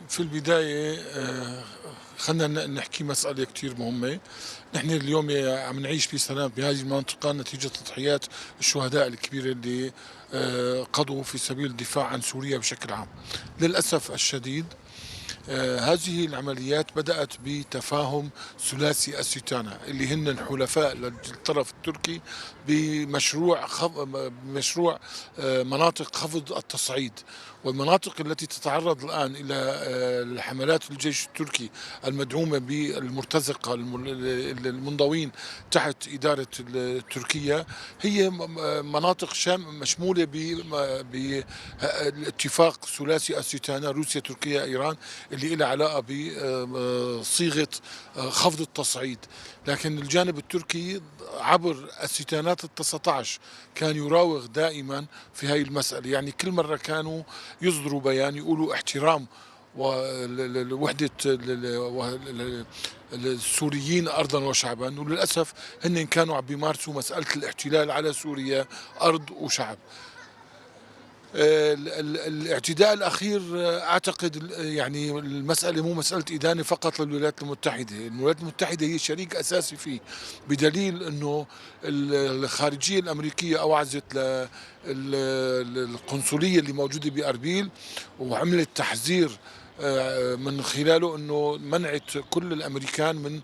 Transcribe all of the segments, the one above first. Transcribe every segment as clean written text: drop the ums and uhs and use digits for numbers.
في البداية خلّينا نحكي مسألة كتير مهمة. نحن اليوم عم نعيش بسلام بهذه المنطقة نتيجة تضحيات الشهداء الكبيرة اللي قضوا في سبيل الدفاع عن سوريا بشكل عام. للأسف الشديد هذه العمليات بدأت بتفاهم ثلاثي الستانة اللي هن حلفاء للطرف التركي بمشروع مناطق خفض التصعيد، والمناطق التي تتعرض الآن إلى الحملات الجيش التركي المدعومة بالمرتزقة المنضوين تحت إدارة تركيا هي مناطق مشمولة بالاتفاق ثلاثي الستانة روسيا تركيا إيران اللي لها علاقة بصيغة خفض التصعيد. لكن الجانب التركي عبر الستينات التسعتاش كان يراوغ دائما في هاي المسألة، يعني كل مرة كانوا يصدروا بيان يقولوا احترام ووحدة السوريين أرضا وشعبا، وللأسف هن كانوا عم بيمارسوا مسألة الاحتلال على سوريا أرض وشعب. الاعتداء الأخير أعتقد يعني المسألة مو مسألة إدانة فقط للولايات المتحدة. الولايات المتحدة هي شريك أساسي فيه، بدليل أنه الخارجية الأمريكية أوعزت القنصلية اللي موجودة بأربيل وعملت تحذير من خلاله أنه منعت كل الأمريكان من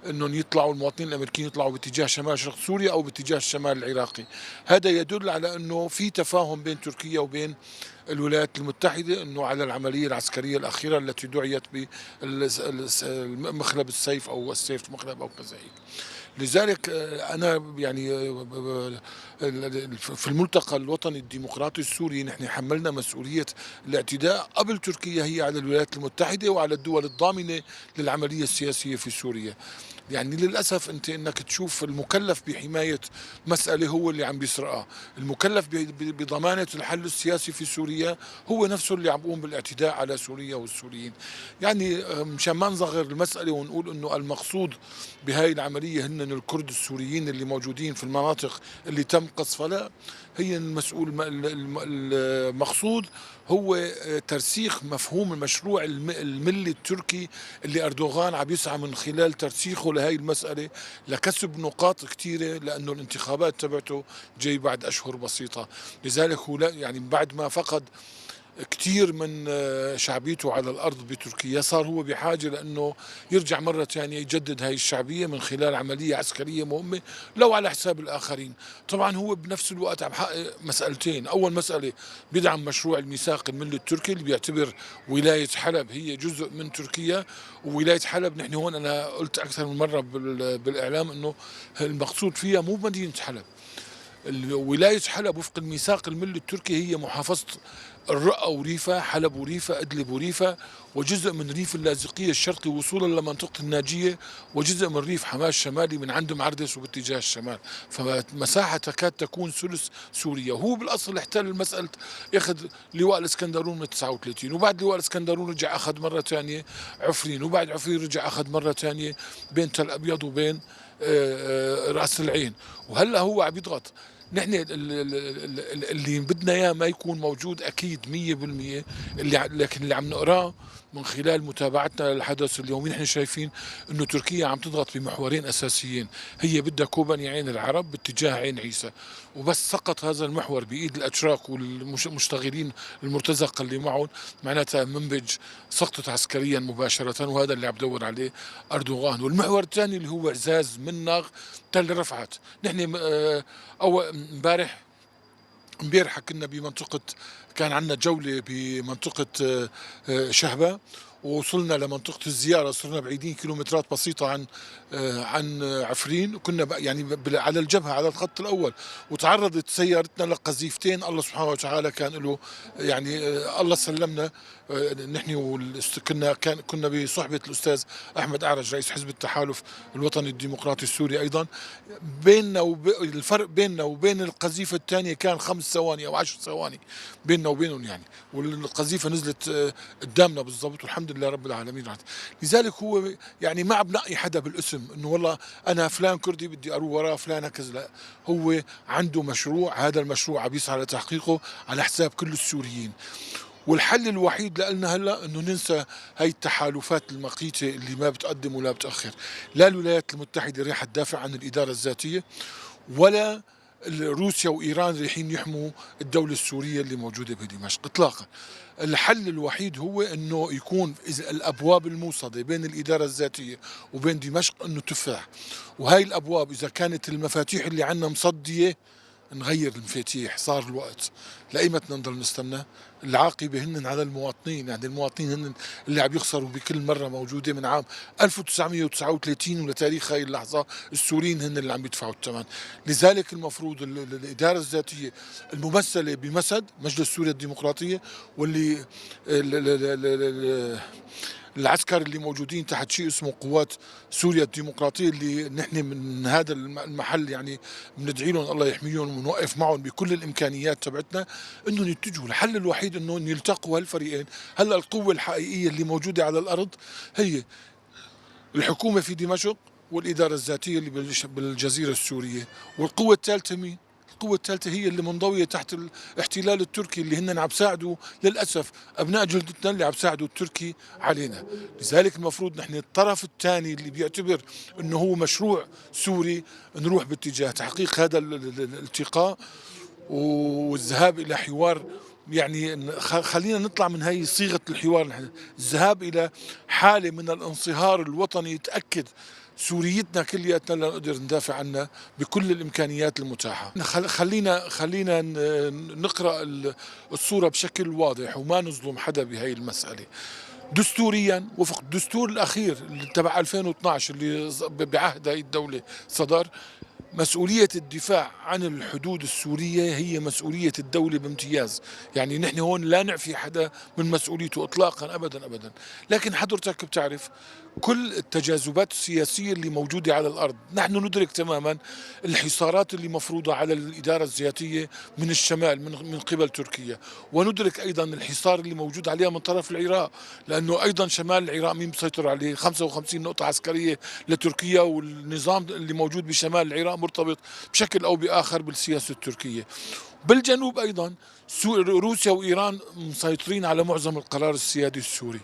انهم يطلعوا المواطنين الامريكيين يطلعوا باتجاه شمال شرق سوريا او باتجاه الشمال العراقي. هذا يدل على انه في تفاهم بين تركيا وبين الولايات المتحده انه على العمليه العسكريه الاخيره التي دعيت بمخلب السيف او السيف مخلب او كذا هيك. لذلك انا يعني في الملتقى الوطني الديمقراطي السوري نحن حملنا مسؤوليه الاعتداء قبل تركيا هي على الولايات المتحده وعلى الدول الضامنه للعمليه السياسيه في سوريا. يعني للأسف أنت أنك تشوف المكلف بحماية مسألة هو اللي عم بيسرقها، المكلف بضمانة الحل السياسي في سوريا هو نفسه اللي عم بيقوم بالاعتداء على سوريا والسوريين. يعني مشان ما نصغر المسألة ونقول أنه المقصود بهاي العملية هن الكرد السوريين اللي موجودين في المناطق اللي تم قصفها، لا، هي المقصود هو ترسيخ مفهوم المشروع الملي التركي اللي أردوغان عم يسعى من خلال ترسيخه لهي المسألة لكسب نقاط كثيرة، لأنه الانتخابات تبعته جاي بعد أشهر بسيطة. لذلك هو يعني بعد ما فقد كثير من شعبيته على الأرض بتركيا صار هو بحاجة لأنه يرجع مرة ثانية يجدد هاي الشعبية من خلال عملية عسكرية مهمة لو على حساب الآخرين. طبعا هو بنفس الوقت عم يحقق مسألتين، أول مسألة بيدعم مشروع الميثاق الملي التركي اللي بيعتبر ولاية حلب هي جزء من تركيا، وولاية حلب نحن هون أنا قلت أكثر من مرة بالإعلام أنه المقصود فيها مو مدينة حلب. ولاية حلب وفق الميثاق الملي التركي هي محافظة الرقة وريفة، حلب وريفة، إدلب وريفة، وجزء من ريف اللاذقية الشرقي وصولا لمنطقة الناجية، وجزء من ريف حماة الشمالي من عند معردس وباتجاه الشمال. فمساحة تكاد تكون ثلث سوريا. وهو بالأصل احتل مسألة ياخذ لواء الاسكندرون من 39، وبعد لواء الاسكندرون رجع أخذ مرة ثانية عفرين، وبعد عفرين رجع أخذ مرة ثانية بين تل أبيض وبين رأس العين، وهلا هو عم يضغط. نحن اللي بدنا اياه ما يكون موجود اكيد 100%، لكن اللي عم نقراه من خلال متابعتنا للحدث اليومي نحن شايفين انه تركيا عم تضغط بمحورين اساسيين، هي بدها كوباني عين العرب باتجاه عين عيسى، وبس سقط هذا المحور بايد الاتراك والمشتغلين المرتزقه اللي معهم معناتها منبج سقطت عسكريا مباشره، وهذا اللي عم بدور عليه اردوغان. والمحور الثاني اللي هو اعزاز منغ تل رفعت. نحن اول امبارح كنا بمنطقة، كان عندنا جولة بمنطقة شهبة، ووصلنا لمنطقة الزيارة صرنا بعيدين كيلومترات بسيطة عن عفرين، وكنا يعني على الجبهة على الخط الأول، وتعرضت سيارتنا لقذيفتين الله سبحانه وتعالى كان له يعني الله سلمنا. نحن كنا بصحبة الأستاذ أحمد أعرج رئيس حزب التحالف الوطني الديمقراطي السوري أيضا. الفرق بيننا وبين القذيفة الثانية كان 5 ثواني أو 10 ثواني بيننا وبينهم يعني، والقذيفة نزلت قدامنا بالضبط والحمد لله رب العالمين. لذلك هو يعني ما بنقي حدا بالاسم انه والله انا فلان كردي بدي اروح وراه فلان كذا، لا، هو عنده مشروع، هذا المشروع عم يسعى لتحقيقه على حساب كل السوريين. والحل الوحيد لنا هلا انه ننسى هاي التحالفات المقيته اللي ما بتقدم ولا بتاخر. لا الولايات المتحده راح تدافع عن الاداره الذاتيه، ولا روسيا وايران رايحين يحموا الدوله السوريه اللي موجوده بدمشق اطلاقا. الحل الوحيد هو انه يكون إذا الابواب الموصده بين الاداره الذاتيه وبين دمشق انه تفتح، وهي الابواب اذا كانت المفاتيح اللي عندنا مصديه نغير المفاتيح. صار الوقت، لايمتنا نضل نستنى؟ العاقبه هن على المواطنين، يعني المواطنين هن اللي عم يخسروا بكل مره موجوده من عام 1939 ولتاريخ هاي اللحظه. السوريين هن اللي عم يدفعوا الثمن. لذلك المفروض الاداره الذاتيه الممثله بمسد مجلس سوريا الديمقراطيه، واللي العسكر اللي موجودين تحت شيء اسمه قوات سوريا الديمقراطيه، اللي نحن من هذا المحل يعني بندعي لهم الله يحميهم ونوقف معهم بكل الامكانيات تبعتنا انهم يتجهوا. الحل الوحيد انهم يلتقوا هالفريقين. هلا القوه الحقيقيه اللي موجوده على الارض هي الحكومه في دمشق، والاداره الذاتيه اللي بالجزيره السوريه. والقوه الثالثه مين؟ القوة الثالثة هي اللي منضوية تحت الاحتلال التركي، اللي هن عم بيساعدوا للأسف أبناء جلدتنا اللي عم بيساعدوا التركي علينا. لذلك المفروض نحن الطرف الثاني اللي بيعتبر أنه هو مشروع سوري نروح باتجاه تحقيق هذا الالتقاء والذهاب إلى حوار. يعني خلينا نطلع من هاي صيغة الحوار، نحن الذهاب إلى حالة من الانصهار الوطني يتأكد سوريتنا كلياتنا لنقدر ندافع عنها بكل الامكانيات المتاحه. خلينا نقرا الصوره بشكل واضح وما نظلم حدا بهي المساله. دستوريا وفق الدستور الاخير تبع 2012 اللي بعهد هي الدوله صدر، مسؤولية الدفاع عن الحدود السورية هي مسؤولية الدولة بامتياز. يعني نحن هون لا نعفي حدا من مسؤوليته إطلاقا أبدا أبدا. لكن حضرتك بتعرف كل التجاذبات السياسية اللي موجودة على الأرض، نحن ندرك تماما الحصارات اللي مفروضة على الإدارة الذاتية من الشمال من قبل تركيا، وندرك أيضا الحصار اللي موجود عليها من طرف العراق، لأنه أيضا شمال العراق مين مسيطر عليه؟ 55 نقطة عسكرية لتركيا، والنظام اللي موجود بشمال العراق مرتبط بشكل أو بآخر بالسياسة التركية. بالجنوب أيضا روسيا وإيران مسيطرين على معظم القرار السيادي السوري،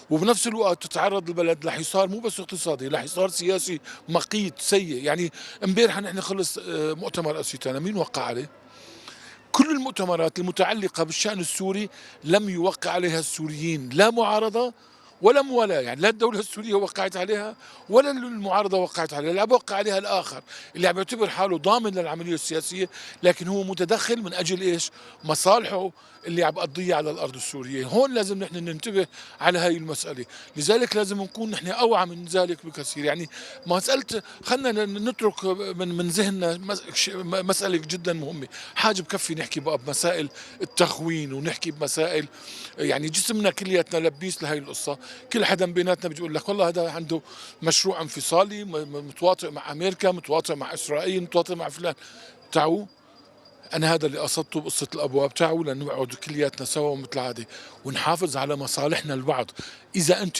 وبنفس الوقت تتعرض البلد لحصار مو بس اقتصادي، لحصار سياسي مقيت سيء. يعني امبارح نحن خلص مؤتمر أسيتانا، مين وقع عليه؟ كل المؤتمرات المتعلقة بالشأن السوري لم يوقع عليها السوريين، لا معارضة ولا موالاة. يعني لا الدولة السورية وقعت عليها ولا المعارضة وقعت عليها، لا بوقع عليها الآخر اللي عم يعتبر حاله ضامن للعملية السياسية، لكن هو متدخل من أجل إيش؟ مصالحه اللي عم بقضيها على الأرض السورية. هون لازم نحن ننتبه على هاي المسألة. لذلك لازم نكون نحن أوعى من ذلك بكثير. يعني مسألة خلنا نترك من ذهننا مسألة جدا مهمة. حاجة بكفي نحكي بقى بمسائل التخوين، ونحكي بمسائل يعني جسمنا كلياتنا لبيس لهي القصة. كل حدا بيناتنا بيقول لك والله هذا عنده مشروع انفصالي متواطئ مع أمريكا، متواطئ مع إسرائيل، متواطئ مع فلان. تعوا أنا هذا اللي قصدته بقصة الأبواب. تعوا لنقعد كلياتنا سوا مثل العادة ونحافظ على مصالحنا البعض. إذا أنت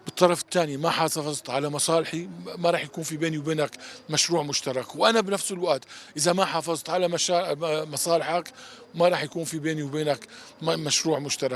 بالطرف الثاني ما حافظت على مصالحي ما راح يكون في بيني وبينك مشروع مشترك، وأنا بنفس الوقت إذا ما حافظت على مصالحك ما راح يكون في بيني وبينك مشروع مشترك.